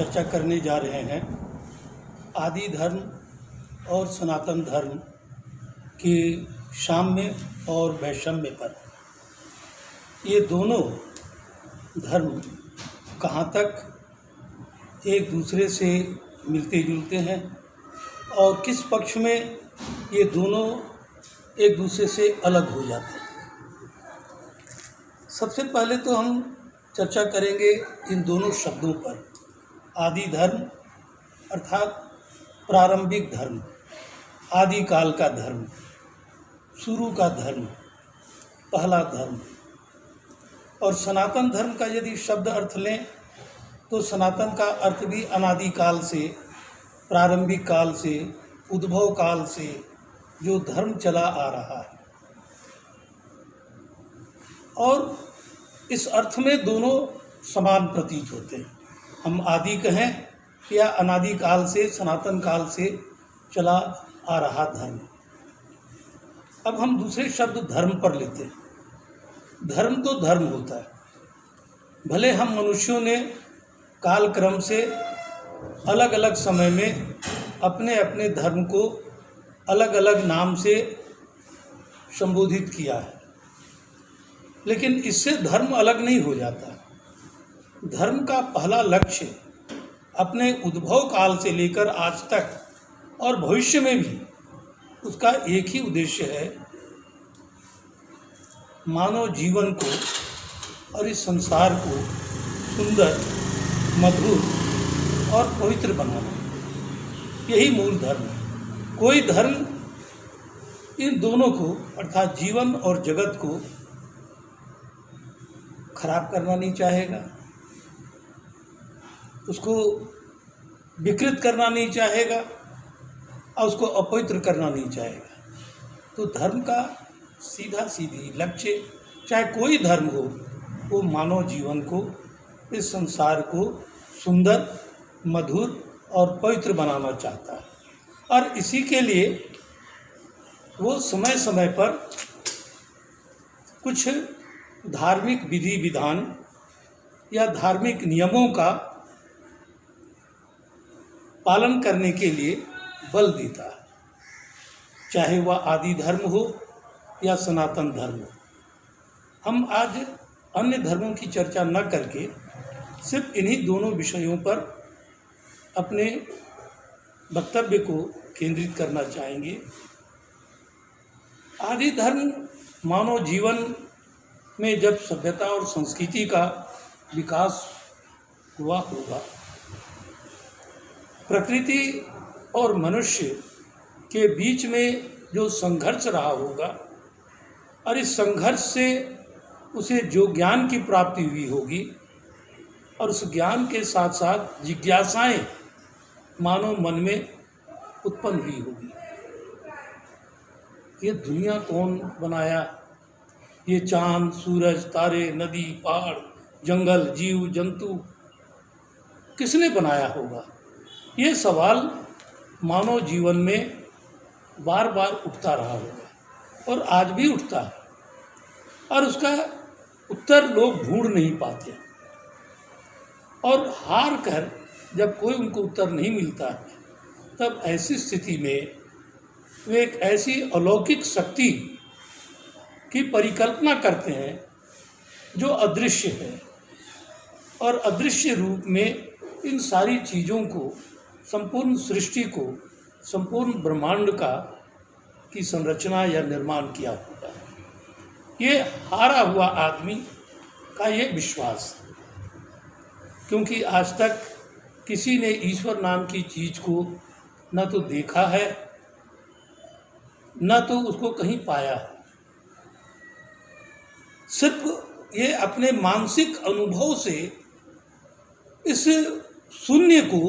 चर्चा करने जा रहे हैं आदि धर्म और सनातन धर्म के साम्य और वैषम्य पर। ये दोनों धर्म कहाँ तक एक दूसरे से मिलते जुलते हैं और किस पक्ष में ये दोनों एक दूसरे से अलग हो जाते हैं। सबसे पहले तो हम चर्चा करेंगे इन दोनों शब्दों पर। आदि धर्म अर्थात प्रारंभिक धर्म, आदि काल का धर्म, शुरू का धर्म, पहला धर्म। और सनातन धर्म का यदि शब्द अर्थ लें तो सनातन का अर्थ भी अनादि काल से, प्रारंभिक काल से, उद्भव काल से जो धर्म चला आ रहा है। और इस अर्थ में दोनों समान प्रतीत होते हैं। हम आदि कहें या अनादि काल से, सनातन काल से चला आ रहा धर्म। अब हम दूसरे शब्द धर्म पर लेते हैं। धर्म तो धर्म होता है। भले हम मनुष्यों ने काल क्रम से अलग अलग समय में अपने अपने धर्म को अलग अलग नाम से संबोधित किया है, लेकिन इससे धर्म अलग नहीं हो जाता। धर्म का पहला लक्ष्य अपने उद्भव काल से लेकर आज तक और भविष्य में भी उसका एक ही उद्देश्य है, मानव जीवन को और इस संसार को सुंदर, मधुर और पवित्र बनाना। यही मूल धर्म है। कोई धर्म इन दोनों को अर्थात जीवन और जगत को खराब करना नहीं चाहेगा, उसको विकृत करना नहीं चाहेगा और उसको अपवित्र करना नहीं चाहेगा। तो धर्म का सीधा सीधी लक्ष्य, चाहे कोई धर्म हो, वो मानव जीवन को, इस संसार को सुंदर, मधुर और पवित्र बनाना चाहता है। और इसी के लिए वो समय समय पर कुछ धार्मिक विधि विधान या धार्मिक नियमों का पालन करने के लिए बल देता है, चाहे वह आदि धर्म हो या सनातन धर्म हो। हम आज अन्य धर्मों की चर्चा न करके सिर्फ इन्हीं दोनों विषयों पर अपने वक्तव्य को केंद्रित करना चाहेंगे। आदि धर्म मानव जीवन में जब सभ्यता और संस्कृति का विकास हुआ होगा, प्रकृति और मनुष्य के बीच में जो संघर्ष रहा होगा और इस संघर्ष से उसे जो ज्ञान की प्राप्ति हुई होगी और उस ज्ञान के साथ साथ जिज्ञासाएं मानव मन में उत्पन्न हुई होगी। ये दुनिया कौन बनाया? ये चांद, सूरज, तारे, नदी, पहाड़, जंगल, जीव जंतु किसने बनाया होगा? ये सवाल मानव जीवन में बार बार उठता रहा होगा और आज भी उठता है, और उसका उत्तर लोग ढूंढ नहीं पाते। और हार कर जब कोई उनको उत्तर नहीं मिलता है, तब ऐसी स्थिति में वे एक ऐसी अलौकिक शक्ति की परिकल्पना करते हैं जो अदृश्य है, और अदृश्य रूप में इन सारी चीज़ों को, संपूर्ण सृष्टि को, संपूर्ण ब्रह्मांड का की संरचना या निर्माण किया होता है। ये हारा हुआ आदमी का ये विश्वास, क्योंकि आज तक किसी ने ईश्वर नाम की चीज़ को न तो देखा है, न तो उसको कहीं पाया है। सिर्फ ये अपने मानसिक अनुभव से इस शून्य को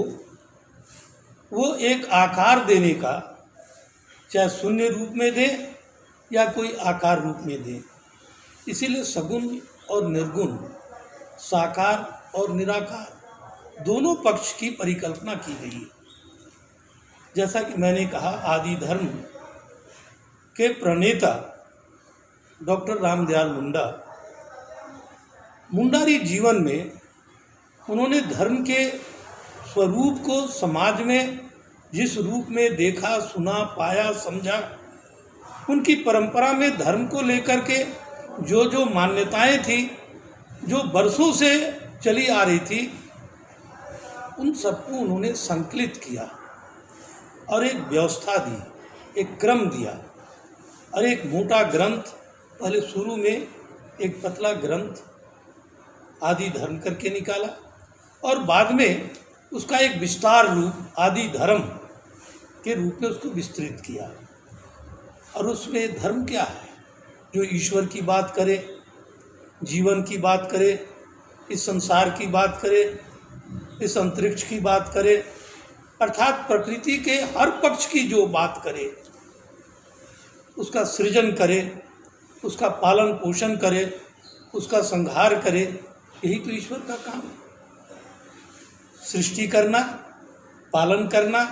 वो एक आकार देने का, चाहे शून्य रूप में दे या कोई आकार रूप में दे। इसीलिए सगुण और निर्गुण, साकार और निराकार दोनों पक्ष की परिकल्पना की गई है। जैसा कि मैंने कहा, आदि धर्म के प्रणेता डॉक्टर रामदयाल मुंडारी जीवन में उन्होंने धर्म के स्वरूप को समाज में जिस रूप में देखा, सुना, पाया, समझा, उनकी परंपरा में धर्म को लेकर के जो जो मान्यताएं थी, जो बरसों से चली आ रही थी, उन सबको उन्होंने संकलित किया और एक व्यवस्था दी, एक क्रम दिया और एक मोटा ग्रंथ, पहले शुरू में एक पतला ग्रंथ आदि धर्म करके निकाला और बाद में उसका एक विस्तार रूप आदि धर्म के रूप में उसको विस्तृत किया। और उसमें धर्म क्या है? जो ईश्वर की बात करे, जीवन की बात करे, इस संसार की बात करे, इस अंतरिक्ष की बात करे, अर्थात प्रकृति के हर पक्ष की जो बात करे, उसका सृजन करे, उसका पालन पोषण करे, उसका संहार करे, यही तो ईश्वर का काम है। सृष्टि करना, पालन करना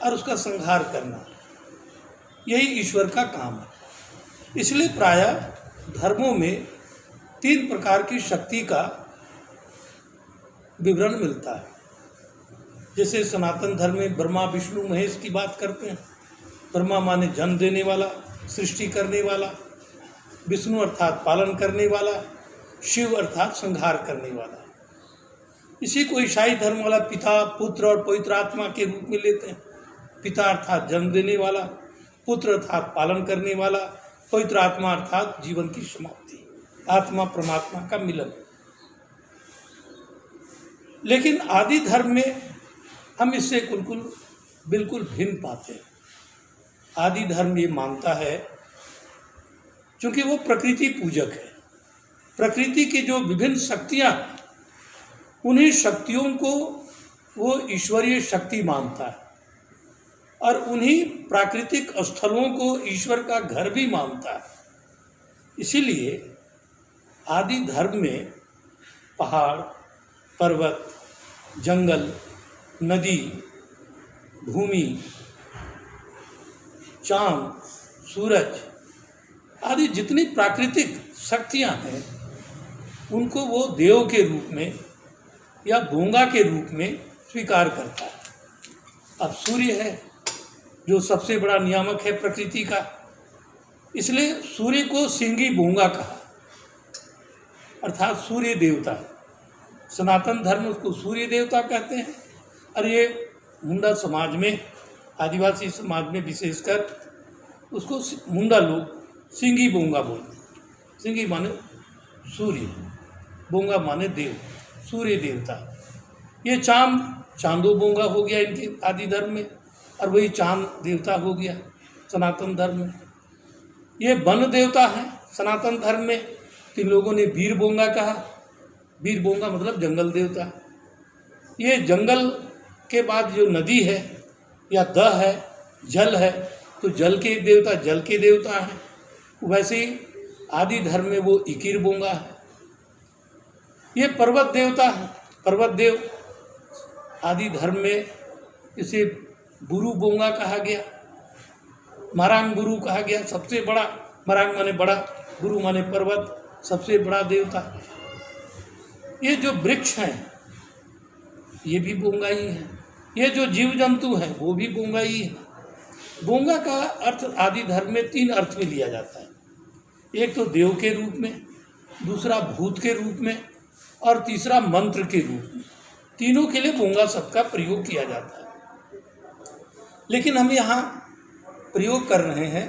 और उसका संहार करना, यही ईश्वर का काम है। इसलिए प्रायः धर्मों में 3 प्रकार की शक्ति का विवरण मिलता है। जैसे सनातन धर्म में ब्रह्मा, विष्णु, महेश की बात करते हैं। ब्रह्मा माने जन्म देने वाला, सृष्टि करने वाला, विष्णु अर्थात पालन करने वाला, शिव अर्थात संहार करने वाला। इसी को ईसाई धर्म वाला पिता, पुत्र और पवित्र आत्मा के रूप में लेते हैं। पिता अर्थात जन्म देने वाला, पुत्र अर्थात पालन करने वाला, पवित्र आत्मा अर्थात जीवन की समाप्ति, आत्मा परमात्मा का मिलन। लेकिन आदि धर्म में हम इससे बिल्कुल भिन्न पाते हैं। आदि धर्म ये मानता है, क्योंकि वो प्रकृति पूजक है, प्रकृति की जो विभिन्न शक्तियाँ हैं, उन्हीं शक्तियों को वो ईश्वरीय शक्ति मानता है और उन्हीं प्राकृतिक स्थलों को ईश्वर का घर भी मानता है। इसीलिए आदि धर्म में पहाड़, पर्वत, जंगल, नदी, भूमि, चांद, सूरज आदि जितनी प्राकृतिक शक्तियाँ हैं, उनको वो देव के रूप में या बोंगा के रूप में स्वीकार करता है। अब सूर्य है जो सबसे बड़ा नियामक है प्रकृति का, इसलिए सूर्य को सिंगी बोंगा कहा, अर्थात सूर्य देवता। सनातन धर्म उसको सूर्य देवता कहते हैं और ये मुंडा समाज में, आदिवासी समाज में विशेषकर उसको मुंडा लोग सिंगी बोंगा बोलते हैं। सिंगी माने सूर्य, बोंगा माने देव, सूर्य देवता। ये चांदो बोंगा हो गया इनके आदि धर्म में, और वही चांद देवता हो गया सनातन धर्म में। ये वन देवता है सनातन धर्म में, तो इन लोगों ने वीर बोंगा कहा। वीर बोंगा मतलब जंगल देवता। ये जंगल के बाद जो नदी है या दह है, जल है, तो जल के देवता जल के देवता हैं। वैसे ही आदि धर्म में वो इकिर बोंगा है। ये पर्वत देवता है, पर्वत देव आदि धर्म में इसे बुरु बोंगा कहा गया, मरांग गुरु कहा गया। सबसे बड़ा, मरांग माने बड़ा, गुरु माने पर्वत, सबसे बड़ा देवता। ये जो वृक्ष हैं ये भी बोंगा ही है। ये जो जीव जंतु हैं वो भी बोंगा ही है। बोंगा का अर्थ आदि धर्म में 3 अर्थ में लिया जाता है। एक तो देव के रूप में, दूसरा भूत के रूप में और तीसरा मंत्र के रूप में। तीनों के लिए बोंगा शब्द का प्रयोग किया जाता है। लेकिन हम यहाँ प्रयोग कर रहे हैं